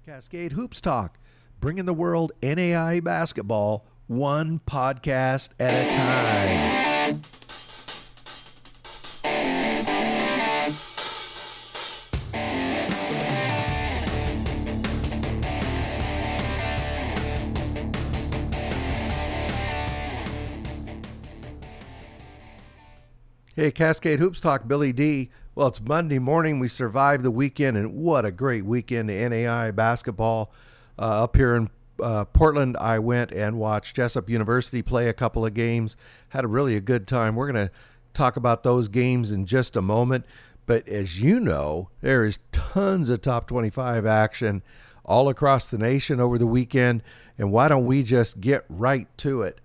Cascade Hoops Talk, bringing the world NAIA basketball one podcast at a time. Hey, Cascade Hoops Talk, Billy D. Well, it's Monday morning. We survived the weekend, and what a great weekend in NAIA basketball. Up here in Portland, I went and watched Jessup University play a couple of games. Had a good time. We're going to talk about those games in just a moment. But as you know, there is tons of top 25 action all across the nation over the weekend. And why don't we just get right to it?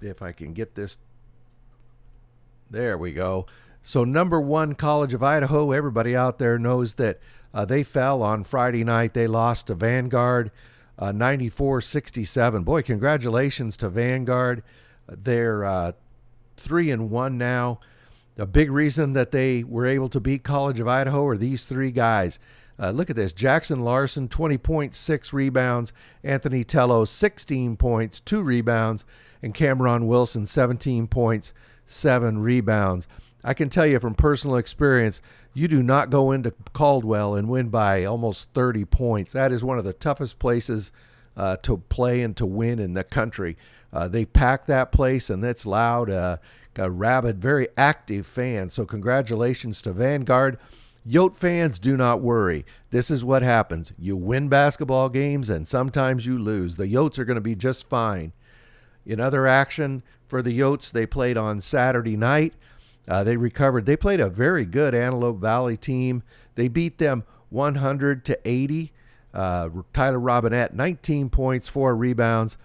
If I can get this. There we go. So number one, College of Idaho. Everybody out there knows that they fell on Friday night. They lost to Vanguard 94-67. Boy, congratulations to Vanguard. They're 3-1 now. A big reason that they were able to beat College of Idaho are these three guys. Look at this. Jackson Larson, 20.6 rebounds. Anthony Tello, 16 points, 2 rebounds. And Cameron Wilson, 17 points, 7 rebounds. I can tell you from personal experience, you do not go into Caldwell and win by almost 30 points. That is one of the toughest places to play and to win in the country. They pack that place, and it's loud. Got rabid, very active fans. So congratulations to Vanguard. Yote fans, do not worry. This is what happens. You win basketball games, and sometimes you lose. The Yotes are going to be just fine. In other action for the Yotes, they played on Saturday night. They recovered. They played a very good Antelope Valley team. They beat them 100-80. Tyler Robinette, 19 points, 4 rebounds.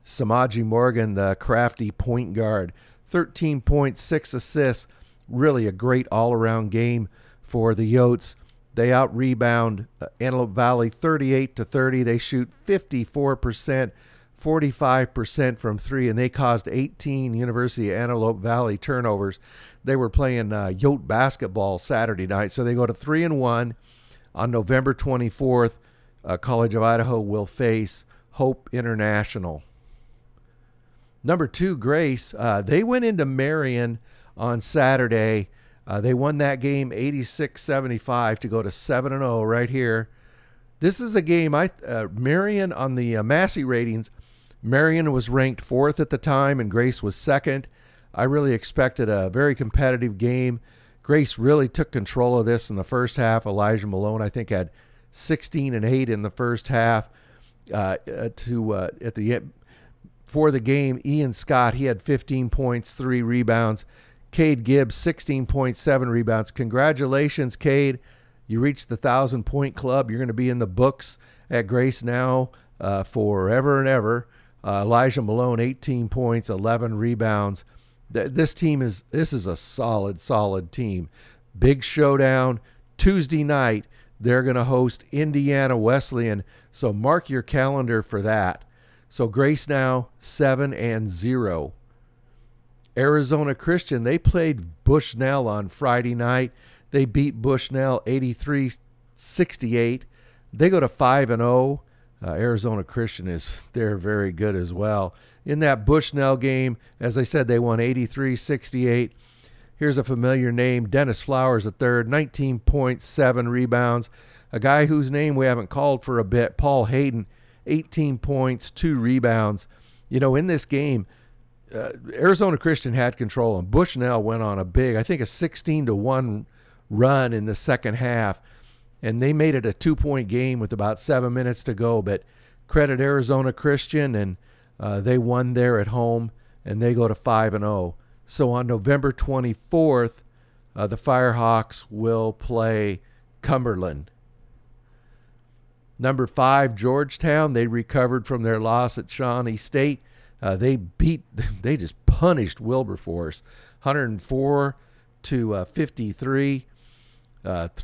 Samaji Morgan, the crafty point guard, 13 points, 6 assists. Really a great all-around game for the Yotes. They out-rebound Antelope Valley 38-30. They shoot 54%. 45% from three, and they caused 18 University of Antelope Valley turnovers. They were playing Yote basketball Saturday night, so they go to 3-1. On November 24th, College of Idaho will face Hope International. Number 2, Grace. They went into Marion on Saturday. They won that game 86-75 to go to 7-0 right here. This is a game, Marion on the Massey ratings, Marion was ranked 4th at the time, and Grace was 2nd. I really expected a very competitive game. Grace really took control of this in the first half. Elijah Malone, I think, had 16 and 8 in the first half. For the game, Ian Scott, he had 15 points, 3 rebounds. Cade Gibbs, 16 points, 7 rebounds. Congratulations, Cade. You reached the 1,000-point club. You're going to be in the books at Grace now forever and ever. Elijah Malone, 18 points, 11 rebounds. This is a solid team. Big showdown Tuesday night. They're going to host Indiana Wesleyan, so mark your calendar for that. So Grace now 7-0. Arizona Christian, they played Bushnell on Friday night. They beat Bushnell 83-68. They go to 5-0. Arizona Christian they're very good as well. In that Bushnell game, as I said, they won 83-68. Here's a familiar name, Dennis Flowers III, 19 points, 7 rebounds. A guy whose name we haven't called for a bit, Paul Hayden, 18 points, 2 rebounds. You know, in this game, Arizona Christian had control, and Bushnell went on a 16-1 run in the second half. And they made it a 2-point game with about 7 minutes to go. But credit Arizona Christian, and they won there at home, and they go to 5-0. So on November 24th, the Firehawks will play Cumberland. Number 5, Georgetown. They recovered from their loss at Shawnee State. They just punished Wilberforce, 104-53.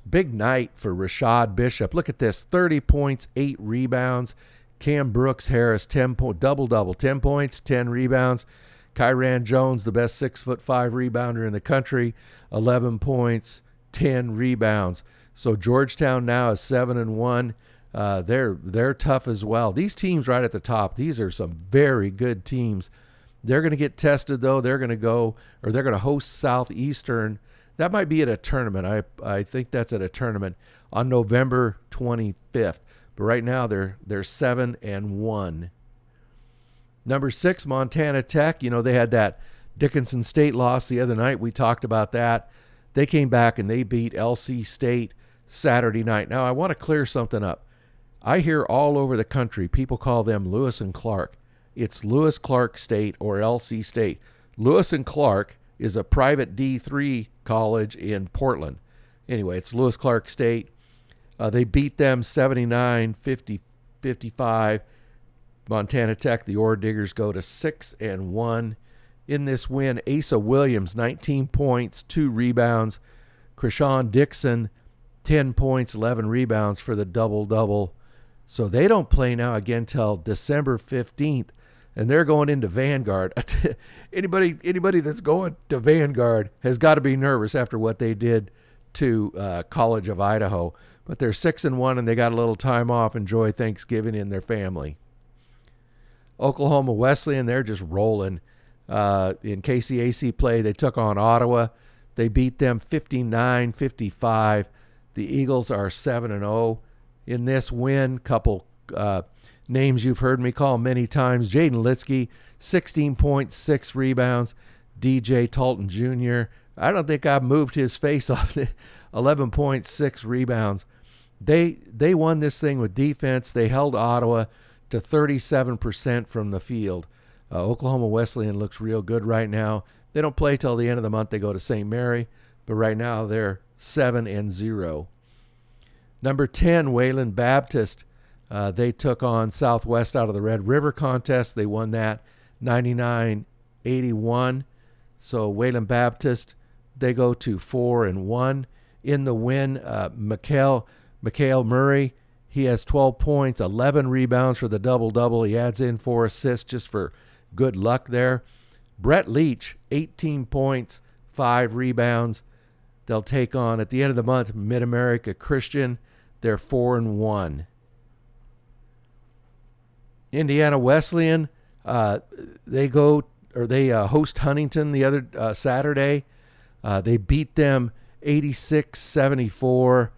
Big night for Rashad Bishop. Look at this, 30 points, 8 rebounds. Cam Brooks Harris, double-double, 10 points, 10 rebounds. Kyran Jones, the best 6'5" rebounder in the country, 11 points, 10 rebounds. So Georgetown now is 7-1. They're tough as well. These teams right at the top, these are some very good teams. They're going to get tested, though. They're going to host Southeastern. That might be at a tournament. I think that's at a tournament on November 25th. But right now they're 7-1. Number 6, Montana Tech. You know, they had that Dickinson State loss the other night. We talked about that. They came back and they beat LC State Saturday night. Now, I want to clear something up. I hear all over the country people call them Lewis and Clark. It's Lewis Clark State or LC State. Lewis and Clark is a private D3 college in Portland. Anyway, it's Lewis Clark State. They beat them 79-55. Montana Tech, the Ore Diggers, go to 6-1. In this win, Asa Williams, 19 points, 2 rebounds. Krishawn Dixon, 10 points, 11 rebounds for the double-double. So they don't play now again till December 15th, and they're going into Vanguard. Anybody that's going to Vanguard has got to be nervous after what they did to College of Idaho. But they're 6-1, and they got a little time off. Enjoy Thanksgiving in their family. Oklahoma Wesleyan, they're just rolling. In KCAC play, they took on Ottawa. They beat them 59-55. The Eagles are 7-0. In this win, couple names you've heard me call many times. Jaden Litsky, 16 points, 6 rebounds. DJ Talton Jr., I don't think I've moved his face off the 11.6 rebounds. They won this thing with defense. They held Ottawa to 37% from the field. Oklahoma Wesleyan looks real good right now. They don't play till the end of the month. They go to St. Mary, but right now they're 7-0. Number 10, Wayland Baptist. They took on Southwest out of the Red River contest. They won that 99-81. So Wayland Baptist, they go to 4-1. In the win, Mikhail Murray, he has 12 points, 11 rebounds for the double-double. He adds in 4 assists just for good luck there. Brett Leach, 18 points, 5 rebounds. They'll take on, at the end of the month, Mid-America Christian. They're 4-1. Indiana Wesleyan, they host Huntington the other Saturday. They beat them 86-74.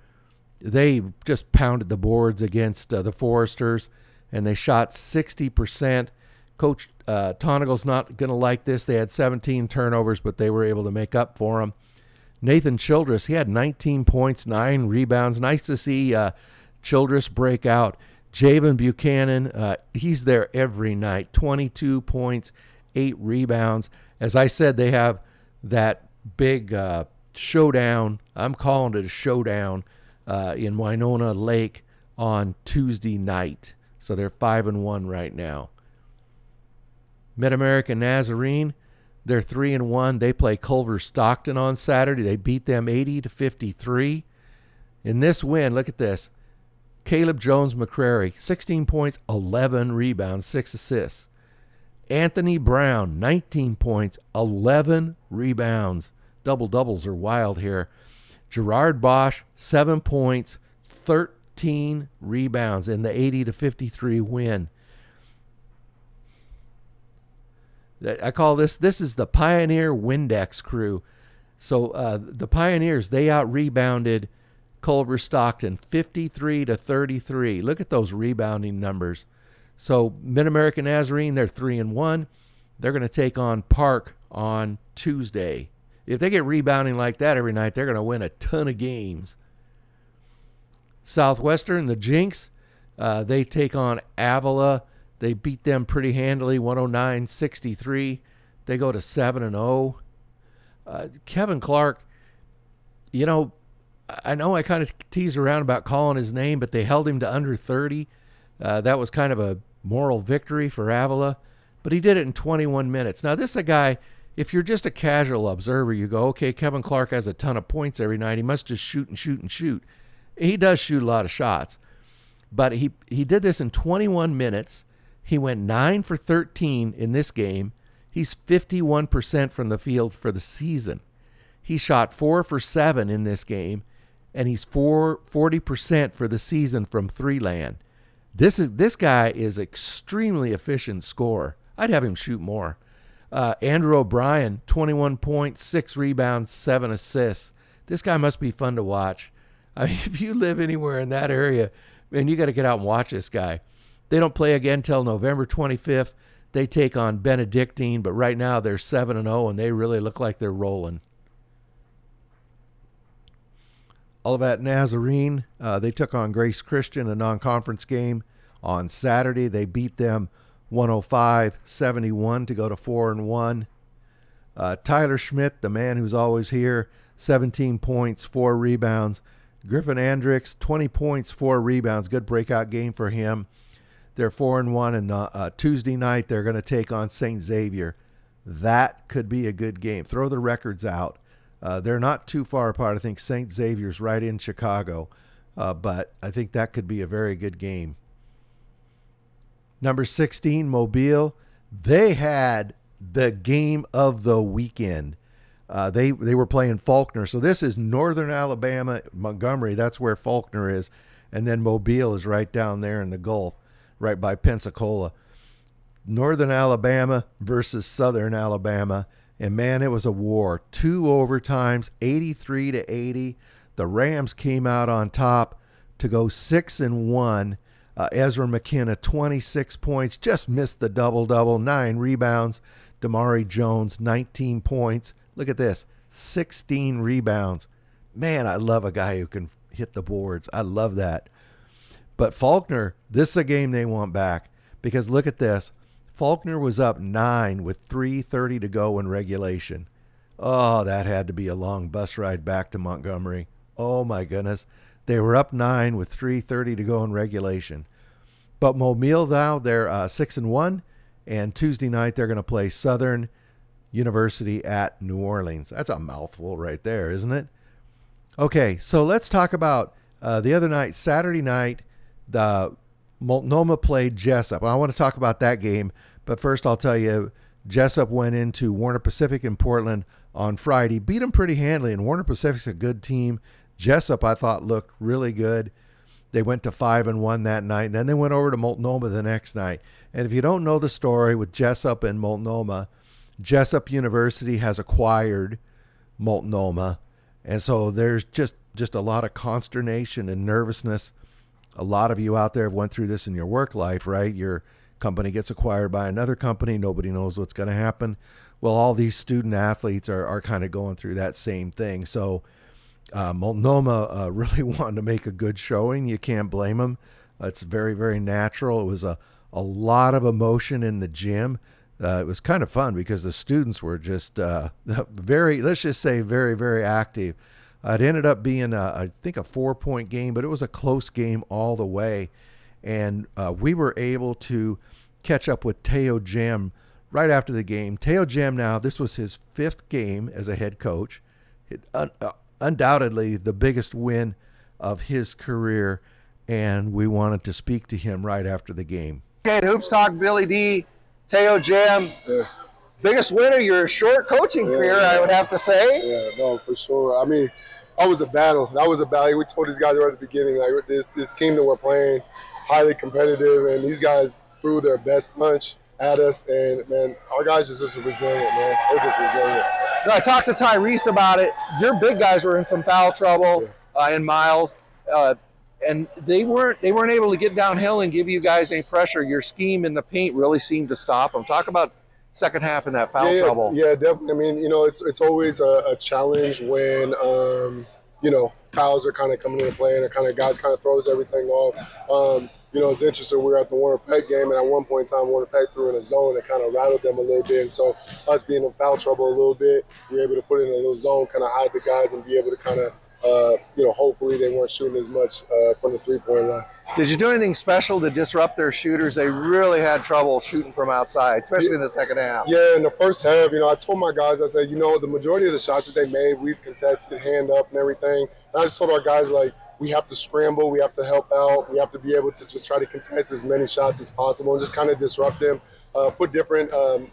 They just pounded the boards against the Foresters, and they shot 60%. Coach Tonagle's not going to like this. They had 17 turnovers, but they were able to make up for them. Nathan Childress, he had 19 points, 9 rebounds. Nice to see Childress break out. Javen Buchanan, he's there every night. 22 points, 8 rebounds. As I said, they have that big showdown. I'm calling it a showdown in Winona Lake on Tuesday night. So they're 5-1 right now. Mid-American Nazarene, they're 3-1. They play Culver Stockton on Saturday. They beat them 80-53. In this win, look at this. Caleb Jones McCrary, 16 points, 11 rebounds, 6 assists. Anthony Brown, 19 points, 11 rebounds. Double-doubles are wild here. Gerard Bosch, 7 points, 13 rebounds in the 80-53 win. I call this is the Pioneer Windex crew. So the Pioneers, they out-rebounded Culver Stockton 53-33. Look at those rebounding numbers. So Mid-American Nazarene, they're 3-1. They're going to take on Park on Tuesday. If they get rebounding like that every night, they're going to win a ton of games. Southwestern, the Jinx, they take on Avila. They beat them pretty handily, 109-63. They go to 7-0. Kevin Clark, I know I kind of teased around about calling his name, but they held him to under 30. That was kind of a moral victory for Avila, but he did it in 21 minutes. Now, this is a guy, if you're just a casual observer, you go, okay, Kevin Clark has a ton of points every night. He must just shoot and shoot and shoot. He does shoot a lot of shots, but he did this in 21 minutes. He went 9 for 13 in this game. He's 51% from the field for the season. He shot 4 for 7 in this game. and he's 40% for the season from three land. This guy is extremely efficient scorer. I'd have him shoot more. Andrew O'Brien, 21 points, 6 rebounds, 7 assists. This guy must be fun to watch. I mean, if you live anywhere in that area, man, you got to get out and watch this guy. They don't play again till November 25th. They take on Benedictine, but right now they're 7-0, and they really look like they're rolling. Olivet Nazarene, they took on Grace Christian, a non-conference game on Saturday. They beat them 105-71 to go to 4-1. Tyler Schmidt, the man who's always here, 17 points, 4 rebounds. Griffin Andricks, 20 points, 4 rebounds. Good breakout game for him. They're 4-1, and Tuesday night they're going to take on St. Xavier. That could be a good game. Throw the records out. They're not too far apart. I think St. Xavier's right in Chicago, but I think that could be a very good game. Number 16, Mobile. They had the game of the weekend. They were playing Faulkner. So this is Northern Alabama, Montgomery. That's where Faulkner is. And then Mobile is right down there in the Gulf, right by Pensacola. Northern Alabama versus Southern Alabama. And, man, it was a war. 2 overtimes, 83-80. The Rams came out on top to go 6-1. Ezra McKenna, 26 points, just missed the double-double, 9 rebounds. Damari Jones, 19 points. Look at this, 16 rebounds. Man, I love a guy who can hit the boards. I love that. But Faulkner, this is a game they want back, because look at this. Faulkner was up 9 with 3:30 to go in regulation. Oh, that had to be a long bus ride back to Montgomery. Oh, my goodness. They were up 9 with 3:30 to go in regulation. But Mobile now, they're 6-1, and Tuesday night they're going to play Southern University at New Orleans. That's a mouthful right there, isn't it? Okay, so let's talk about the other night, Saturday night, the Multnomah played Jessup. I want to talk about that game, but first I'll tell you, Jessup went into Warner Pacific in Portland on Friday, beat them pretty handily, and Warner Pacific's a good team. Jessup, I thought, looked really good. They went to 5-1 that night, and then they went over to Multnomah the next night. And if you don't know the story with Jessup and Multnomah, Jessup University has acquired Multnomah, and so there's just a lot of consternation and nervousness. A lot of you out there have went through this in your work life, right? Your company gets acquired by another company. Nobody knows what's going to happen. Well, all these student athletes are kind of going through that same thing. So Multnomah really wanted to make a good showing. You can't blame them. It's very, very natural. It was a lot of emotion in the gym. It was kind of fun because the students were just very, let's just say, very, very active. It ended up being, I think, a 4-point game, but it was a close game all the way. And we were able to catch up with Teo Jem right after the game. Teo Jem now, this was his 5th game as a head coach. Undoubtedly the biggest win of his career, and we wanted to speak to him right after the game. Okay, Hoops Talk, Billy D, Teo Jem. Yeah. Biggest winner of your short coaching career, I would have to say. Yeah, no, for sure. I mean, that was a battle. We told these guys right at the beginning, like this team that we're playing, highly competitive, and these guys threw their best punch at us, and man, our guys are just resilient, man. They're just resilient. So I talked to Tyrese about it. Your big guys were in some foul trouble, and Miles, and they weren't able to get downhill and give you guys any pressure. Your scheme in the paint really seemed to stop them. Talk about second half in that foul trouble. Yeah, definitely. I mean, it's always a challenge when fouls are kind of coming into play and it kind of guys kind of throws everything off. It's interesting. We were at the Warner Peck game, and at one point in time, Warner Peck threw in a zone that kind of rattled them a little bit. And so us being in foul trouble a little bit, we were able to put it in a little zone, kind of hide the guys, and be able to kind of, hopefully they weren't shooting as much from the three-point line. Did you do anything special to disrupt their shooters? They really had trouble shooting from outside, especially in the second half. Yeah, in the first half, I told my guys, I said, the majority of the shots that they made, we've contested, hand up and everything. And I just told our guys, we have to scramble, we have to help out, we have to be able to just try to contest as many shots as possible and just kind of disrupt them, put different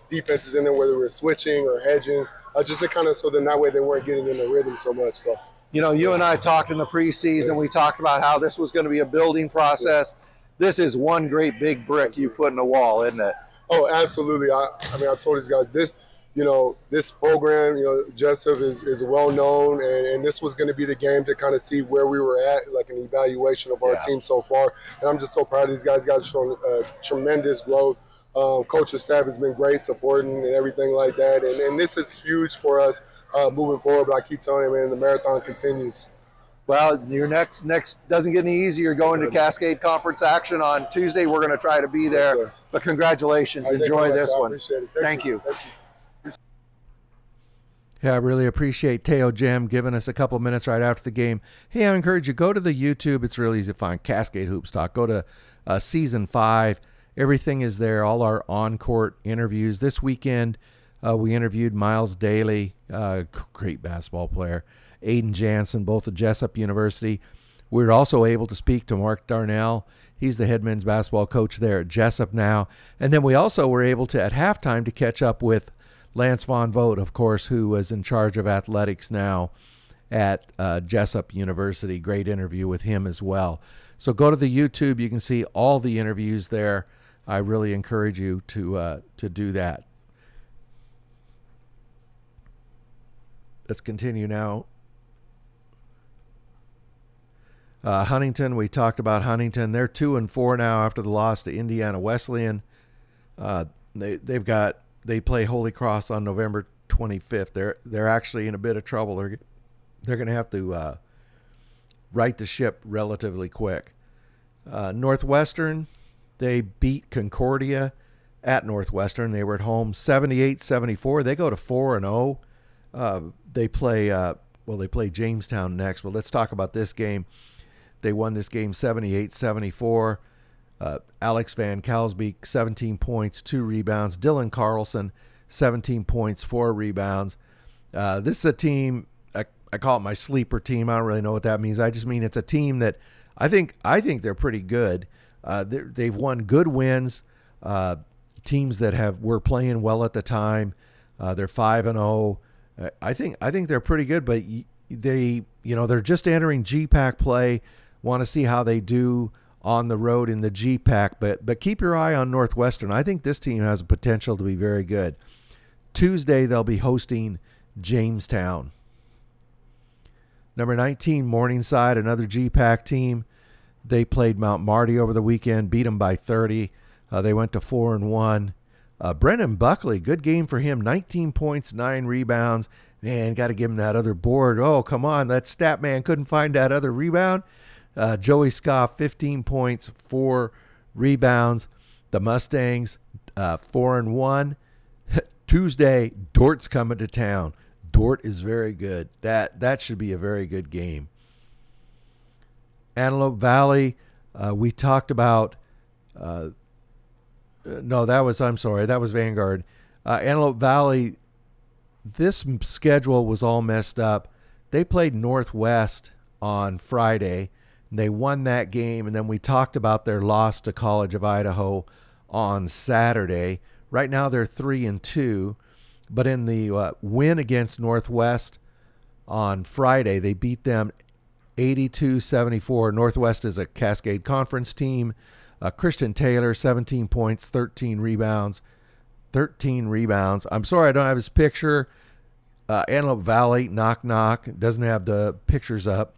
defenses in there, whether we're switching or hedging, just to kind of so then that way they weren't getting in the rhythm so much. So. You know, you and I talked in the preseason. We talked about how this was going to be a building process. This is one great big brick you put in the wall, isn't it? Oh, absolutely. I mean, I told these guys this. You know, this program, you know, Jessup is well known, and this was going to be the game to kind of see where we were at, like an evaluation of our team so far. And I'm just so proud of these guys. Guys shown tremendous growth. Coaching staff has been great, supporting and everything like that. And this is huge for us moving forward. But I keep telling you, man, the marathon continues. Well, your next doesn't get any easier. You're going to Cascade Conference action on Tuesday. We're going to try to be there. Yes, but congratulations. Enjoy this one. I appreciate it. Thank you. Yeah, I really appreciate Teo Jim giving us a couple minutes right after the game. Hey, I encourage you, go to the YouTube. It's really easy to find Cascade Hoops Talk. Go to Season 5. Everything is there, all our on-court interviews. This weekend, we interviewed Miles Daly, great basketball player, Aiden Jansen, both at Jessup University. We were also able to speak to Mark Darnell. He's the head men's basketball coach there at Jessup now. And then we also were able to, at halftime, to catch up with Lance Von Vogt, of course, who was in charge of athletics now at Jessup University. Great interview with him as well. So go to the YouTube. You can see all the interviews there. I really encourage you to do that. Let's continue now. Huntington, we talked about Huntington. They're 2-4 now after the loss to Indiana Wesleyan. They play Holy Cross on November 25th. They're actually in a bit of trouble. They're going to have to right the ship relatively quick. Northwestern, they beat Concordia at Northwestern. They were at home 78-74. They go to 4-0. They play Jamestown next. But let's talk about this game. They won this game 78-74. Alex Van Kalsbeek, 17 points, 2 rebounds. Dylan Carlson, 17 points, 4 rebounds. This is a team, I call it my sleeper team. I don't really know what that means. I just mean it's a team that I think they're pretty good. They've won good wins. Teams that were playing well at the time. They're 5-0. I think they're pretty good, but they're just entering GPAC play. Want to see how they do on the road in the GPAC, but keep your eye on Northwestern. I think this team has potential to be very good. Tuesday, they'll be hosting Jamestown. Number 19, Morningside, another GPAC team. They played Mount Marty over the weekend, beat them by 30. They went to 4-1. Brennan Buckley, good game for him, 19 points, 9 rebounds. Man, got to give him that other board. Oh, come on, that stat man couldn't find that other rebound. Joey Scoff, 15 points, 4 rebounds. The Mustangs, 4-1. Tuesday, Dort's coming to town. Dort is very good. That should be a very good game. Antelope Valley, we talked about. That was Vanguard. Antelope Valley, this schedule was all messed up. They played Northwest on Friday. They won that game, and then we talked about their loss to College of Idaho on Saturday. Right now they're 3-2, but in the win against Northwest on Friday, they beat them 82-74. Northwest is a Cascade Conference team. Christian Taylor, 17 points, 13 rebounds. I'm sorry I don't have his picture. Antelope Valley, knock. Doesn't have the pictures up.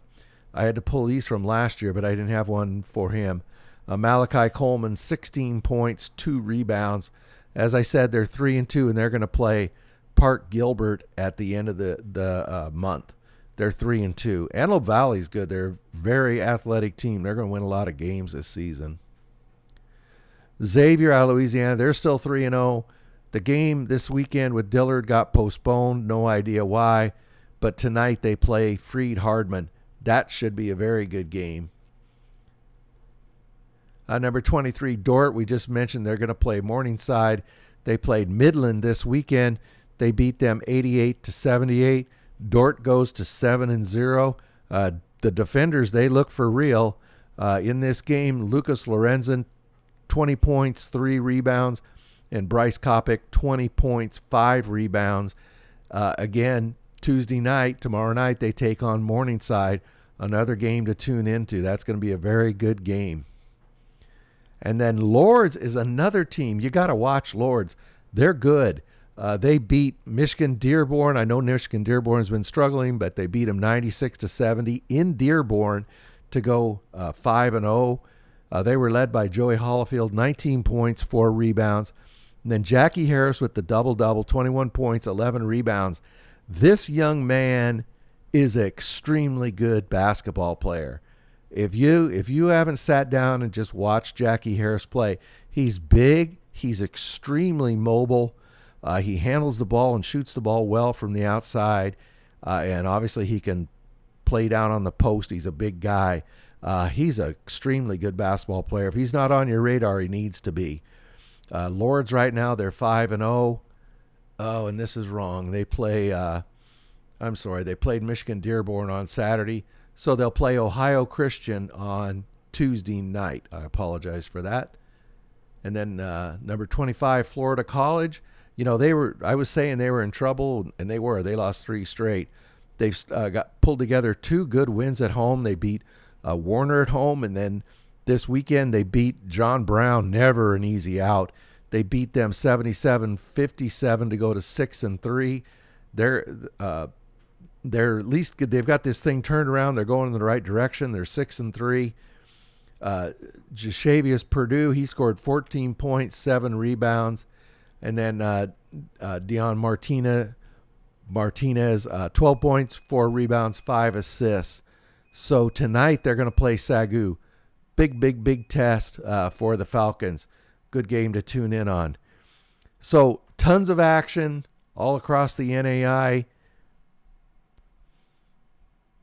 I had to pull these from last year, but I didn't have one for him. Malachi Coleman, 16 points, 2 rebounds. As I said, they're 3-2, and they're going to play Park Gilbert at the end of the month. They're 3-2. Antelope Valley's good. They're a very athletic team. They're going to win a lot of games this season. Xavier out of Louisiana, they're still 3-0. The game this weekend with Dillard got postponed. No idea why. But tonight they play Freed Hardman. That should be a very good game. Number 23, Dort, we just mentioned they're going to play Morningside. They played Midland this weekend. They beat them 88-78. Dort goes to 7-0. The defenders, they look for real. In this game, Lucas Lorenzen, 20 points, 3 rebounds. And Bryce Kopic, 20 points, 5 rebounds. Again, Tuesday night, tomorrow night, they take on Morningside, another game to tune into. That's going to be a very good game. And then Lourdes is another team. You got to watch Lourdes. They're good. They beat Michigan Dearborn. I know Michigan Dearborn has been struggling, but they beat them 96-70 in Dearborn to go 5-0. They were led by Joey Hollifield, 19 points, 4 rebounds. And then Jackie Harris with the double-double, 21 points, 11 rebounds. This young man is an extremely good basketball player. If you haven't sat down and just watched Jackie Harris play, he's big, he's extremely mobile. He handles the ball and shoots the ball well from the outside, and obviously he can play down on the post. He's a big guy. He's an extremely good basketball player. If he's not on your radar, he needs to be. Lourdes right now, they're 5-0. Oh, and this is wrong. They play, they played Michigan Dearborn on Saturday, so they'll play Ohio Christian on Tuesday night. I apologize for that. And then number 25, Florida College. You know, I was saying they were in trouble, and they were. They lost 3 straight. They've got pulled together 2 good wins at home. They beat Warner at home, and then this weekend they beat John Brown, never an easy out. They beat them 77-57 to go to 6-3. They're at least good. They've got this thing turned around. They're going in the right direction. They're 6-3. Jashavius Purdue, he scored 14 points, 7 rebounds. And then Dion Martinez, 12 points, 4 rebounds, 5 assists. So tonight they're going to play Sagu. Big test for the Falcons. Good game to tune in on. So tons of action all across the NAI.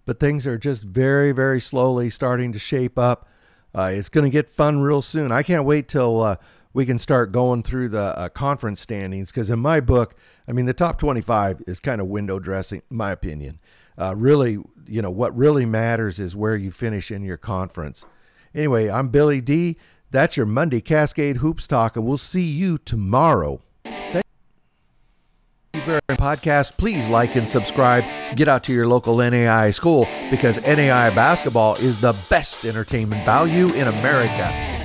But things are just very, very slowly starting to shape up. It's going to get fun real soon. I can't wait till we can start going through the conference standings, because in my book, I mean, the top 25 is kind of window dressing, in my opinion. Really, you know, what really matters is where you finish in your conference. Anyway, I'm Billy D. That's your Monday Cascade Hoops Talk, and we'll see you tomorrow. Thank you for our podcast. Please like and subscribe. Get out to your local NAIA school, because NAIA basketball is the best entertainment value in America.